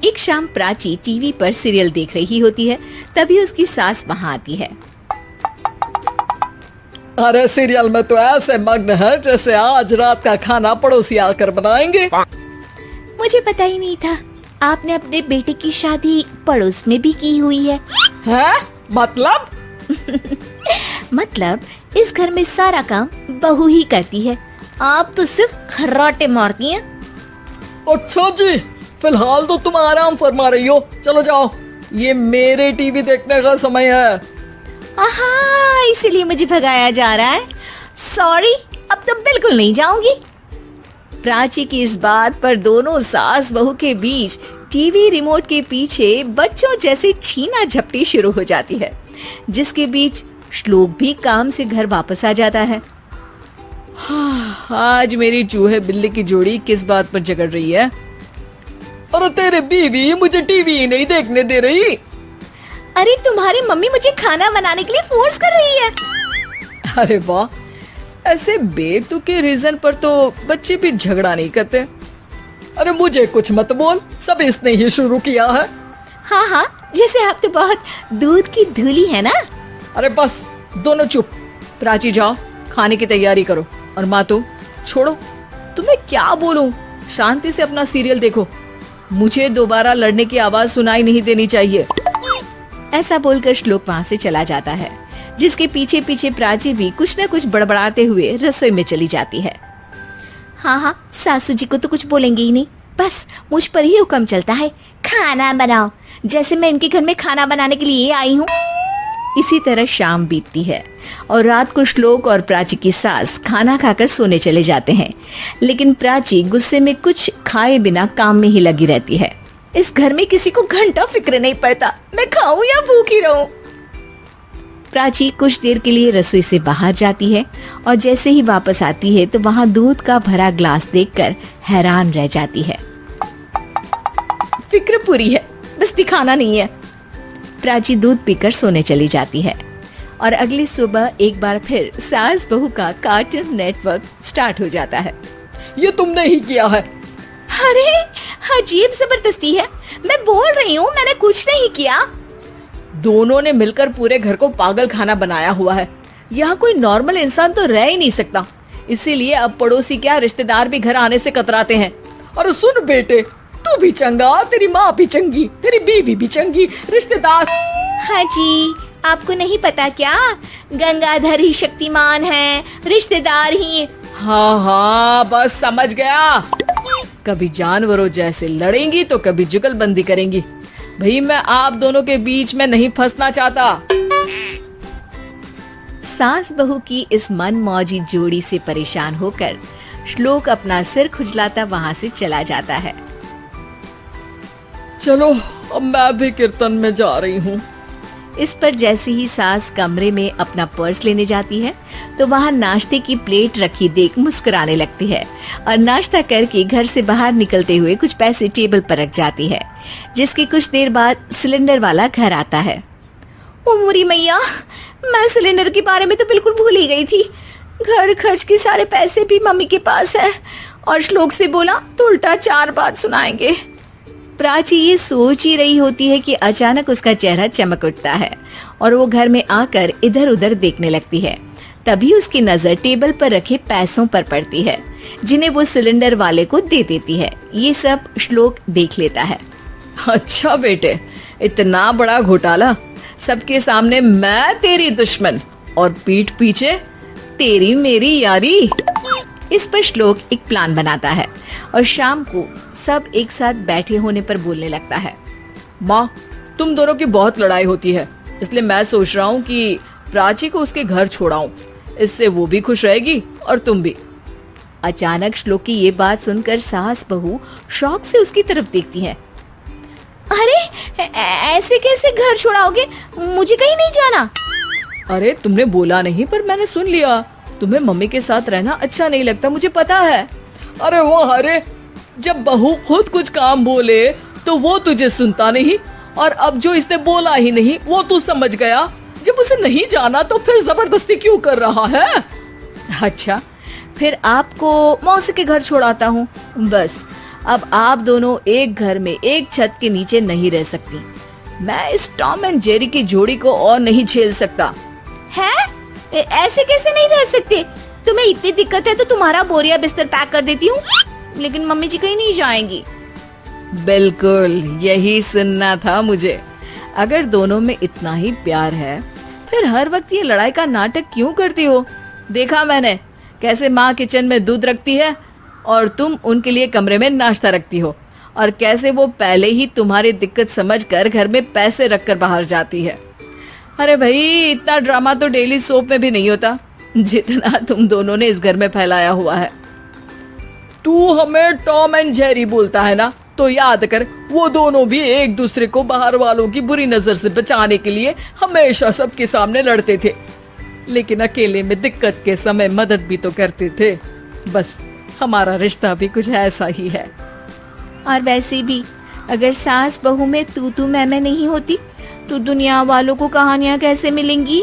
एक शाम प्राची टीवी पर सीरियल देख रही होती है। तभी उसकी सास वहाँ आती है। अरे सीरियल में तो ऐसे मग्न है जैसे आज रात का खाना पड़ोसी आकर बनाएंगे। मुझे पता ही नहीं था आपने अपने बेटे की शादी पड़ोस में भी की हुई है। हैं? मतलब? मतलब इस घर में सारा काम बहू ही करती है, आप तो सिर्फ खर्राटे मारती हैं। अच्छा जी, फिलहाल तो तुम आराम फरमा रही हो। चलो जाओ, ये मेरे टीवी देखने का समय है। आहा, इसीलिए मुझे भगाया जा रहा है। सॉरी, अब तो बिल्कुल नहीं जाऊंगी। प्राची की इस बात पर दोनों सास बहू के बीच टीवी रिमोट के पीछे बच्चों जैसे छीना झपटी शुरू हो जाती है, जिसके बीच श्लोक भी काम से घर वापस आ जाता है। आज मेरी चूहे बिल्ली की जोड़ी किस बात पर झगड़ रही है? अरे तेरे बीवी मुझे टीवी नहीं देखने दे रही। अरे तुम्हारी मम्मी मुझे खाना बनाने के लिए फोर्स कर रही है। अरे वाह, ऐसे बेतुके रीजन पर तो बच्चे भी झगड़ा नहीं करते। अरे मुझे कुछ मत बोल, सब इसने ही शुरू किया है। हाँ हाँ, जैसे आप तो बहुत दूध की धूली है ना। अरे बस दोनों चुप। प्राची जाओ, खाने की तैयारी करो। और माँ तुम छोड़ो, तुम्हें क्या बोलूं, शांति से अपना सीरियल देखो। मुझे दोबारा लड़ने की आवाज सुनाई नहीं देनी चाहिए। ऐसा बोलकर श्लोक वहाँ से चला जाता है, जिसके पीछे पीछे प्राची भी कुछ न कुछ बड़बड़ाते हुए रसोई में चली जाती है। हाँ हाँ, सासू जी को तो कुछ बोलेंगे ही नहीं, बस मुझ पर ही हुक्म चलता है, खाना बनाओ, जैसे मैं इनके घर में खाना बनाने के लिए आई हूँ। इसी तरह शाम बीतती है और रात को श्लोक और प्राची की सास खाना खाकर सोने चले जाते हैं, लेकिन प्राची गुस्से में कुछ खाए बिना काम में ही लगी रहती है। इस घर में किसी को घंटा फिक्र नहीं पड़ता, मैं खाऊं या भूखी रहूं। प्राची कुछ देर के लिए रसोई से बाहर जाती है और जैसे ही वापस आती है तो वहाँ दूध का भरा ग्लास देखकर हैरान रह जाती है। फिक्र पूरी है, बस दिखाना नहीं है। प्राची दूध पीकर सोने चली जाती है और अगली सुबह एक बार फिर सास बहू का कार्टून नेटवर्क स्टार्ट हो जाता है। ये तुमने ही किया है। अरे अजीब जबरदस्ती है, मैं बोल रही हूँ मैंने कुछ नहीं किया। दोनों ने मिलकर पूरे घर को पागल खाना बनाया हुआ है। यहाँ कोई नॉर्मल इंसान तो रह ही नहीं सकता, इसीलिए अब पड़ोसी क्या रिश्तेदार भी घर आने से कतराते हैं। और सुन बेटे, तू भी चंगा, तेरी माँ भी चंगी, तेरी बीवी भी चंगी, रिश्तेदार। हाँ जी, आपको नहीं पता क्या, गंगाधर ही शक्तिमान है, रिश्तेदार ही। हाँ हाँ, बस समझ गया। कभी जानवरों जैसे लड़ेंगी तो कभी जुगलबंदी करेंगी। भाई मैं आप दोनों के बीच में नहीं फंसना चाहता। सास बहू की इस मनमौजी जोड़ी से परेशान होकर श्लोक अपना सिर खुजलाता वहाँ से चला जाता है। चलो अब मैं भी कीर्तन में जा रही हूँ। इस पर जैसे ही सास कमरे में अपना पर्स लेने जाती है तो वहाँ नाश्ते की प्लेट रखी देख मुस्कुराने लगती है और नाश्ता करके घर से बाहर निकलते हुए कुछ पैसे टेबल पर रख जाती है, जिसके कुछ देर बाद सिलेंडर वाला घर आता है। ओ मुरी मैया, मैं सिलेंडर के बारे में तो बिल्कुल भूल ही गई थी। घर खर्च के सारे पैसे भी मम्मी के पास है और श्लोक से बोला तो उल्टा 4 बात सुनाएंगे। प्राची ये सोच ही रही होती है कि अचानक उसका चेहरा चमक उठता है और वो घर में आकर इधर उधर देखने लगती है। तभी उसकी नजर टेबल पर रखे पैसों पर पड़ती है, जिन्हें वो सिलेंडर वाले को दे देती है। ये सब श्लोक देख लेता है। अच्छा बेटे, इतना बड़ा घोटाला, सबके सामने मैं तेरी दुश्मन और पीठ पीछे तेरी मेरी यारी। इस पर श्लोक एक प्लान बनाता है और शाम को सब एक साथ बैठे होने पर बोलने लगता है। माँ, तुम दोनों की बहुत लड़ाई होती है, इसलिए मैं सोच रहा हूँ कि प्राची को उसके घर छोड़ाऊं। इससे वो भी खुश रहेगी और तुम भी। अचानक श्लोक की ये बात सुनकर सास बहू शौक से उसकी तरफ देखती है। अरे ऐसे कैसे घर छोड़ाओगे, मुझे कहीं नहीं जाना। अरे तुमने बोला नहीं पर मैंने सुन लिया, तुम्हें मम्मी के साथ रहना अच्छा नहीं लगता, मुझे पता है। अरे वो अरे, जब बहू खुद कुछ काम बोले तो वो तुझे सुनता नहीं, और अब जो इसने बोला ही नहीं वो तू समझ गया। जब उसे नहीं जाना तो फिर जबरदस्ती क्यों कर रहा है? अच्छा, फिर आपको मौसी के घर छोड़ाता हूँ। बस अब आप दोनों एक घर में एक छत के नीचे नहीं रह सकती। मैं इस टॉम एंड जेरी की जोड़ी को और नहीं झेल सकता। है? ऐसे कैसे नहीं रह सकते? तुम्हें इतनी दिक्कत है तो तुम्हारा बोरिया बिस्तर पैक कर देती हूँ, लेकिन मम्मी जी कहीं नहीं जाएंगी। बिल्कुल यही सुनना था मुझे। अगर दोनों में इतना ही प्यार है फिर हर वक्त ये लड़ाई का नाटक क्यों करती हो? देखा मैंने कैसे माँ किचन में दूध रखती है और तुम उनके लिए कमरे में नाश्ता रखती हो, और कैसे वो पहले ही तुम्हारी दिक्कत समझकर घर में पैसे रखकर बाहर जाती है। अरे भाई, इतना ड्रामा तो डेली सोप में भी नहीं होता जितना तुम दोनों ने इस घर में फैलाया हुआ है। तू हमें टॉम एंड जेरी बोलता है ना, तो याद कर वो दोनों भी एक दूसरे को बाहर वालों की बुरी नजर से बचाने के लिए हमेशा सबके सामने लड़ते थे, लेकिन अकेले में दिक्कत के समय मदद भी तो करते थे। बस हमारा रिश्ता भी कुछ ऐसा ही है। और वैसे भी अगर सास बहू में तू मैं नहीं होती तो दुनिया वालों को कहानियां कैसे मिलेंगी?